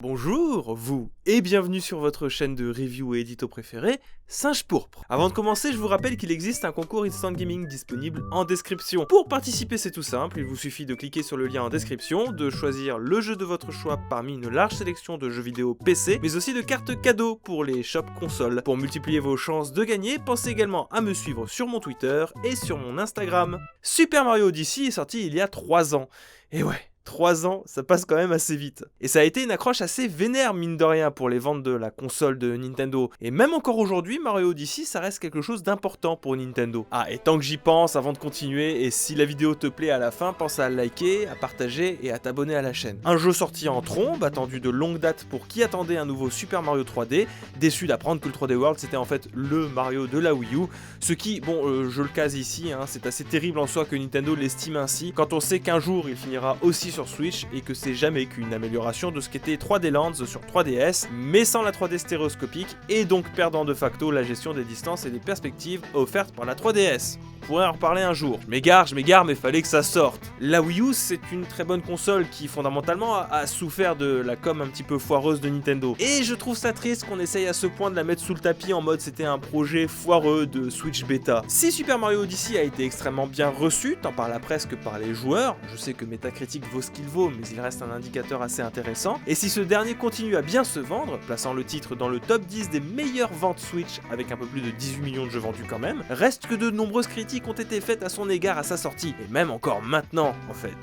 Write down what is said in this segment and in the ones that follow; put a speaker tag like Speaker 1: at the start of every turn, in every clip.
Speaker 1: Bonjour, vous, et bienvenue sur votre chaîne de review et édito préféré, Singe Pourpre. Avant de commencer, je vous rappelle qu'il existe un concours Instant Gaming disponible en description. Pour participer, c'est tout simple, il vous suffit de cliquer sur le lien en description, de choisir le jeu de votre choix parmi une large sélection de jeux vidéo PC, mais aussi de cartes cadeaux pour les shops consoles. Pour multiplier vos chances de gagner, pensez également à me suivre sur mon Twitter et sur mon Instagram. Super Mario Odyssey est sorti il y a 3 ans, et ouais, 3 ans, ça passe quand même assez vite. Et ça a été une accroche assez vénère mine de rien pour les ventes de la console de Nintendo. Et même encore aujourd'hui, Mario Odyssey, ça reste quelque chose d'important pour Nintendo. Ah, et tant que j'y pense, avant de continuer, et si la vidéo te plaît à la fin, pense à liker, à partager et à t'abonner à la chaîne. Un jeu sorti en trombe, attendu de longue date pour qui attendait un nouveau Super Mario 3D, déçu d'apprendre que le 3D World c'était en fait le Mario de la Wii U, ce qui, bon, je le case ici, hein, c'est assez terrible en soi que Nintendo l'estime ainsi, quand on sait qu'un jour il finira aussi sur Switch et que c'est jamais qu'une amélioration de ce qu'était 3D Lands sur 3DS, mais sans la 3D stéréoscopique et donc perdant de facto la gestion des distances et des perspectives offertes par la 3DS. On pourrait en reparler un jour. Je m'égare, mais fallait que ça sorte. La Wii U, c'est une très bonne console qui fondamentalement a souffert de la com un petit peu foireuse de Nintendo. Et je trouve ça triste qu'on essaye à ce point de la mettre sous le tapis en mode c'était un projet foireux de Switch Beta. Si Super Mario Odyssey a été extrêmement bien reçu, tant par la presse que par les joueurs, je sais que Metacritic vaut ce qu'il vaut, mais il reste un indicateur assez intéressant, et si ce dernier continue à bien se vendre, plaçant le titre dans le top 10 des meilleures ventes Switch avec un peu plus de 18 millions de jeux vendus quand même, reste que de nombreuses critiques ont été faites à son égard à sa sortie, et même encore maintenant en fait.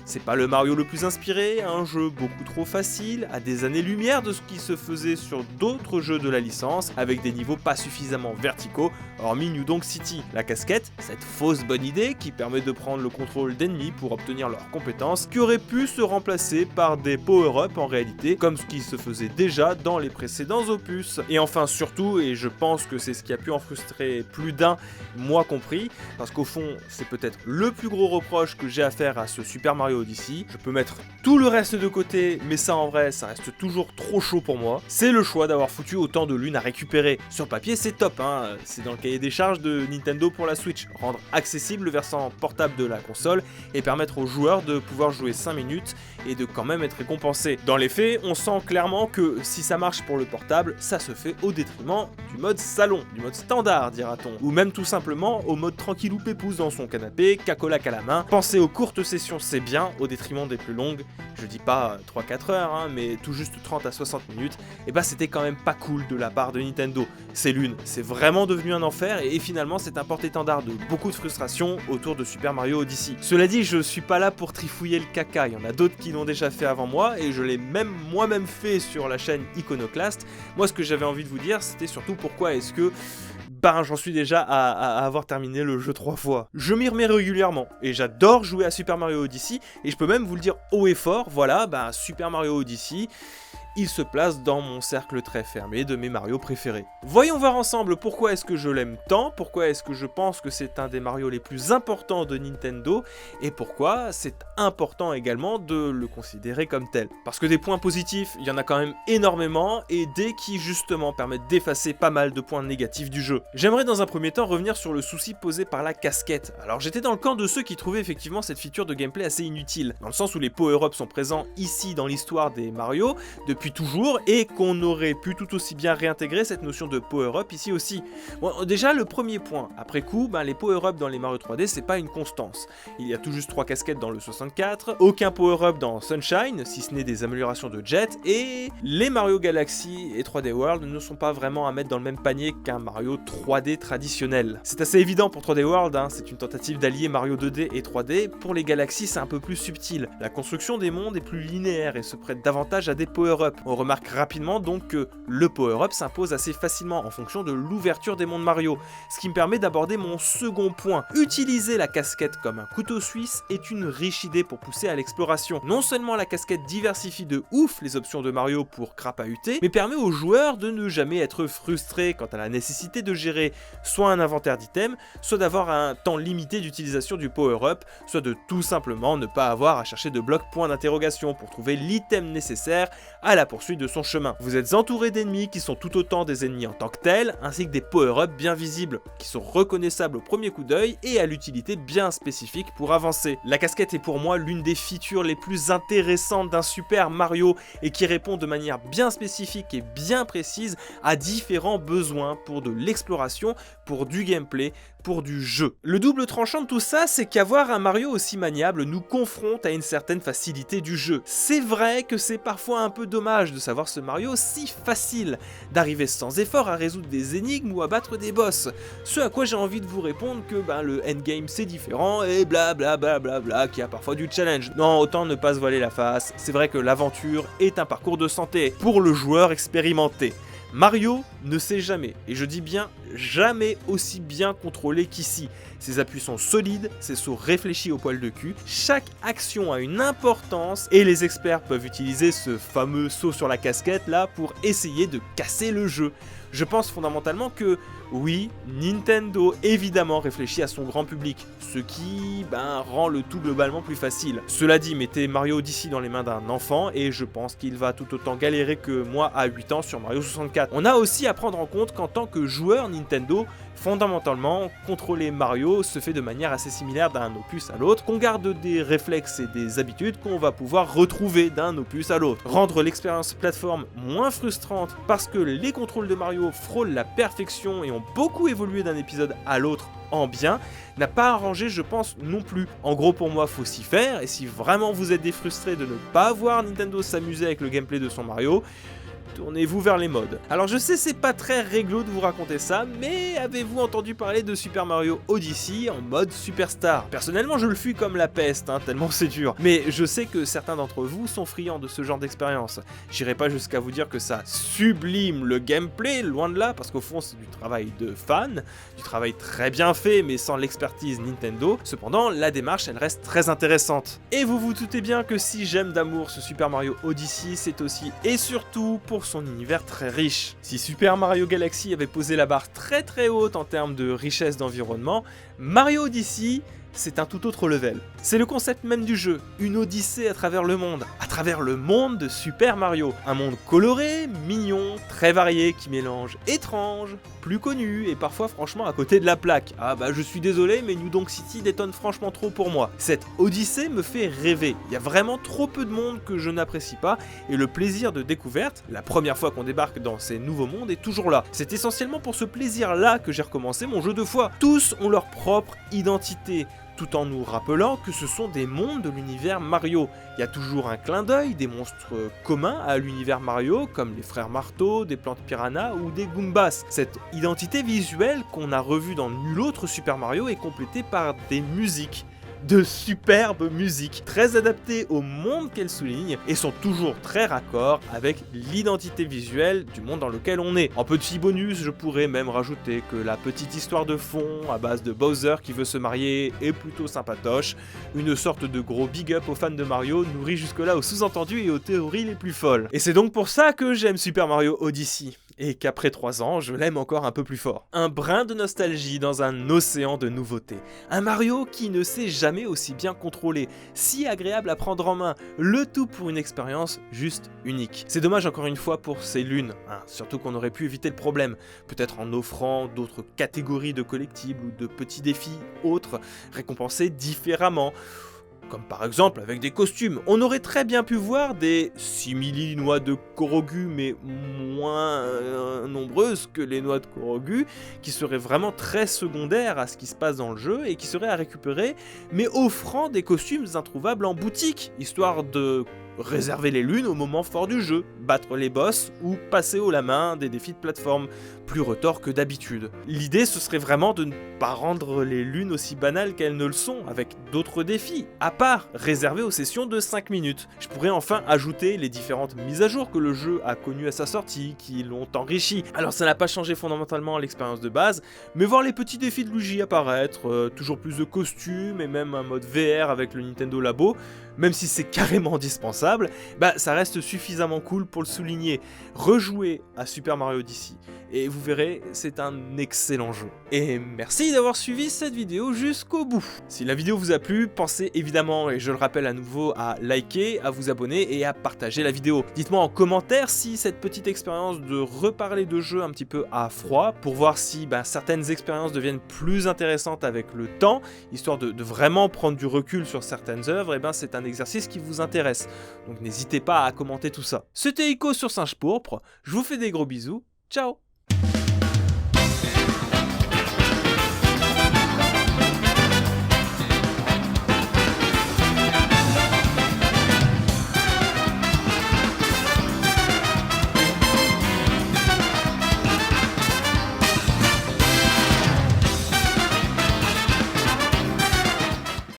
Speaker 1: C'est pas le Mario le plus inspiré, un jeu beaucoup trop facile, à des années-lumière de ce qui se faisait sur d'autres jeux de la licence, avec des niveaux pas suffisamment verticaux, hormis New Donk City. La casquette, cette fausse bonne idée qui permet de prendre le contrôle d'ennemis pour obtenir leurs compétences, qui aurait pu se remplacer par des power-up en réalité, comme ce qui se faisait déjà dans les précédents opus. Et enfin surtout, et je pense que c'est ce qui a pu en frustrer plus d'un, moi compris, parce qu'au fond c'est peut-être le plus gros reproche que j'ai à faire à ce Super Mario Odyssey, je peux mettre tout le reste de côté, mais ça en vrai ça reste toujours trop chaud pour moi, c'est le choix d'avoir foutu autant de lunes à récupérer. Sur papier c'est top, c'est dans le cahier des charges de Nintendo pour la Switch, rendre accessible le versant portable de la console et permettre aux joueurs de pouvoir jouer 5 minutes et de quand même être récompensé. Dans les faits, on sent clairement que si ça marche pour le portable, ça se fait au détriment du mode salon, du mode standard dira-t-on, ou même tout simplement au mode tranquillou pépouze dans son canapé, cacolac à la main. Penser aux courtes sessions c'est bien, au détriment des plus longues, je dis pas 3-4 heures, mais tout juste 30 à 60 minutes, et bah c'était quand même pas cool de la part de Nintendo. Ces lunes, c'est vraiment devenu un enfer et finalement c'est un porte-étendard de beaucoup de frustration autour de Super Mario Odyssey. Cela dit, je suis pas là pour trifouiller le caca, il y en a d'autres qui l'ont déjà fait avant moi et je l'ai même moi-même fait sur la chaîne Iconoclast. Moi ce que j'avais envie de vous dire c'était surtout pourquoi est-ce que j'en suis déjà à avoir terminé le jeu 3 fois. Je m'y remets régulièrement et j'adore jouer à Super Mario Odyssey et je peux même vous le dire haut et fort, voilà, Super Mario Odyssey, il se place dans mon cercle très fermé de mes Mario préférés. Voyons voir ensemble pourquoi est-ce que je l'aime tant, pourquoi est-ce que je pense que c'est un des Mario les plus importants de Nintendo, et pourquoi c'est important également de le considérer comme tel. Parce que des points positifs, il y en a quand même énormément, et des qui justement permettent d'effacer pas mal de points négatifs du jeu. J'aimerais dans un premier temps revenir sur le souci posé par la casquette. Alors j'étais dans le camp de ceux qui trouvaient effectivement cette feature de gameplay assez inutile, dans le sens où les power-ups sont présents ici dans l'histoire des Mario, depuis toujours, et qu'on aurait pu tout aussi bien réintégrer cette notion de power-up ici aussi. Bon, déjà le premier point, après coup, les power-up dans les Mario 3D c'est pas une constance. Il y a tout juste 3 casquettes dans le 64, aucun power-up dans Sunshine, si ce n'est des améliorations de Jet, et les Mario Galaxy et 3D World ne sont pas vraiment à mettre dans le même panier qu'un Mario 3D traditionnel. C'est assez évident pour 3D World, c'est une tentative d'allier Mario 2D et 3D, pour les Galaxies c'est un peu plus subtil. La construction des mondes est plus linéaire et se prête davantage à des power-up. On remarque rapidement donc que le power-up s'impose assez facilement en fonction de l'ouverture des mondes Mario, ce qui me permet d'aborder mon second point. Utiliser la casquette comme un couteau suisse est une riche idée pour pousser à l'exploration. Non seulement la casquette diversifie de ouf les options de Mario pour crapahuter, mais permet aux joueurs de ne jamais être frustrés quant à la nécessité de gérer soit un inventaire d'items, soit d'avoir un temps limité d'utilisation du power-up, soit de tout simplement ne pas avoir à chercher de blocs points d'interrogation pour trouver l'item nécessaire à la la poursuite de son chemin. Vous êtes entouré d'ennemis qui sont tout autant des ennemis en tant que tels, ainsi que des power-ups bien visibles, qui sont reconnaissables au premier coup d'œil et à l'utilité bien spécifique pour avancer. La casquette est pour moi l'une des features les plus intéressantes d'un Super Mario et qui répond de manière bien spécifique et bien précise à différents besoins pour de l'exploration, pour du gameplay, pour du jeu. Le double tranchant de tout ça, c'est qu'avoir un Mario aussi maniable nous confronte à une certaine facilité du jeu. C'est vrai que c'est parfois un peu dommage de savoir ce Mario si facile, d'arriver sans effort à résoudre des énigmes ou à battre des boss. Ce à quoi j'ai envie de vous répondre que le endgame c'est différent et blablabla, qu'il y a parfois du challenge. Non, autant ne pas se voiler la face, c'est vrai que l'aventure est un parcours de santé pour le joueur expérimenté. Mario ne sait jamais, et je dis bien jamais aussi bien contrôlé qu'ici. Ses appuis sont solides, ses sauts réfléchis au poil de cul, chaque action a une importance et les experts peuvent utiliser ce fameux saut sur la casquette là pour essayer de casser le jeu. Je pense fondamentalement que oui, Nintendo évidemment réfléchit à son grand public, ce qui rend le tout globalement plus facile. Cela dit, mettez Mario Odyssey dans les mains d'un enfant et je pense qu'il va tout autant galérer que moi à 8 ans sur Mario 64. On a aussi à prendre en compte qu'en tant que joueur Nintendo, fondamentalement, contrôler Mario se fait de manière assez similaire d'un opus à l'autre, qu'on garde des réflexes et des habitudes qu'on va pouvoir retrouver d'un opus à l'autre. Rendre l'expérience plateforme moins frustrante parce que les contrôles de Mario frôlent la perfection et ont beaucoup évolué d'un épisode à l'autre en bien, n'a pas arrangé je pense non plus. En gros pour moi faut s'y faire et si vraiment vous êtes frustré de ne pas voir Nintendo s'amuser avec le gameplay de son Mario, tournez-vous vers les mods. Alors je sais c'est pas très réglo de vous raconter ça, mais avez-vous entendu parler de Super Mario Odyssey en mode Superstar? Personnellement je le fuis comme la peste, tellement c'est dur. Mais je sais que certains d'entre vous sont friands de ce genre d'expérience. J'irai pas jusqu'à vous dire que ça sublime le gameplay, loin de là, parce qu'au fond c'est du travail de fan, du travail très bien fait mais sans l'expertise Nintendo. Cependant la démarche elle reste très intéressante. Et vous vous doutez bien que si j'aime d'amour ce Super Mario Odyssey, c'est aussi et surtout pour son univers très riche. Si Super Mario Galaxy avait posé la barre très haute en termes de richesse d'environnement, Mario Odyssey, c'est un tout autre level. C'est le concept même du jeu, une odyssée à travers le monde de Super Mario. Un monde coloré, mignon, très varié, qui mélange étrange, plus connu et parfois franchement à côté de la plaque. Ah je suis désolé mais New Donk City détonne franchement trop pour moi. Cette odyssée me fait rêver, il y a vraiment trop peu de monde que je n'apprécie pas et le plaisir de découverte, la première fois qu'on débarque dans ces nouveaux mondes est toujours là. C'est essentiellement pour ce plaisir là que j'ai recommencé mon jeu 2 fois. Tous ont leur propre identité, tout en nous rappelant que ce sont des mondes de l'univers Mario. Il y a toujours un clin d'œil, des monstres communs à l'univers Mario, comme les frères Marteau, des plantes piranha ou des Goombas. Cette identité visuelle qu'on a revue dans nul autre Super Mario est complétée par des musiques. De superbes musiques, très adaptées au monde qu'elles soulignent et sont toujours très raccords avec l'identité visuelle du monde dans lequel on est. En petit bonus, je pourrais même rajouter que la petite histoire de fond à base de Bowser qui veut se marier est plutôt sympatoche, une sorte de gros big up aux fans de Mario nourri jusque-là aux sous-entendus et aux théories les plus folles. Et c'est donc pour ça que j'aime Super Mario Odyssey. Et qu'après 3 ans, je l'aime encore un peu plus fort. Un brin de nostalgie dans un océan de nouveautés. Un Mario qui ne s'est jamais aussi bien contrôlé, si agréable à prendre en main, le tout pour une expérience juste unique. C'est dommage encore une fois pour ces lunes, surtout qu'on aurait pu éviter le problème, peut-être en offrant d'autres catégories de collectibles ou de petits défis autres, récompensés différemment. Comme par exemple avec des costumes. On aurait très bien pu voir des simili noix de Korogu, mais moins nombreuses que les noix de Korogu, qui seraient vraiment très secondaires à ce qui se passe dans le jeu et qui seraient à récupérer, mais offrant des costumes introuvables en boutique, histoire de réserver les lunes au moment fort du jeu, battre les boss ou passer haut la main des défis de plateforme, plus retors que d'habitude. L'idée ce serait vraiment de ne pas rendre les lunes aussi banales qu'elles ne le sont, avec d'autres défis, à part réservés aux sessions de 5 minutes. Je pourrais enfin ajouter les différentes mises à jour que le jeu a connues à sa sortie, qui l'ont enrichi. Alors ça n'a pas changé fondamentalement l'expérience de base, mais voir les petits défis de Luigi apparaître, toujours plus de costumes et même un mode VR avec le Nintendo Labo, même si c'est carrément indispensable, bah ça reste suffisamment cool pour le souligner. Rejouez à Super Mario Odyssey, et vous verrez, c'est un excellent jeu. Et merci d'avoir suivi cette vidéo jusqu'au bout. Si la vidéo vous a plu, pensez évidemment, et je le rappelle à nouveau, à liker, à vous abonner et à partager la vidéo. Dites-moi en commentaire si cette petite expérience de reparler de jeux un petit peu à froid, pour voir si certaines expériences deviennent plus intéressantes avec le temps, histoire de vraiment prendre du recul sur certaines œuvres, et c'est un exercice qui vous intéresse. Donc n'hésitez pas à commenter tout ça. C'était Ico sur Singe Pourpre, je vous fais des gros bisous, ciao!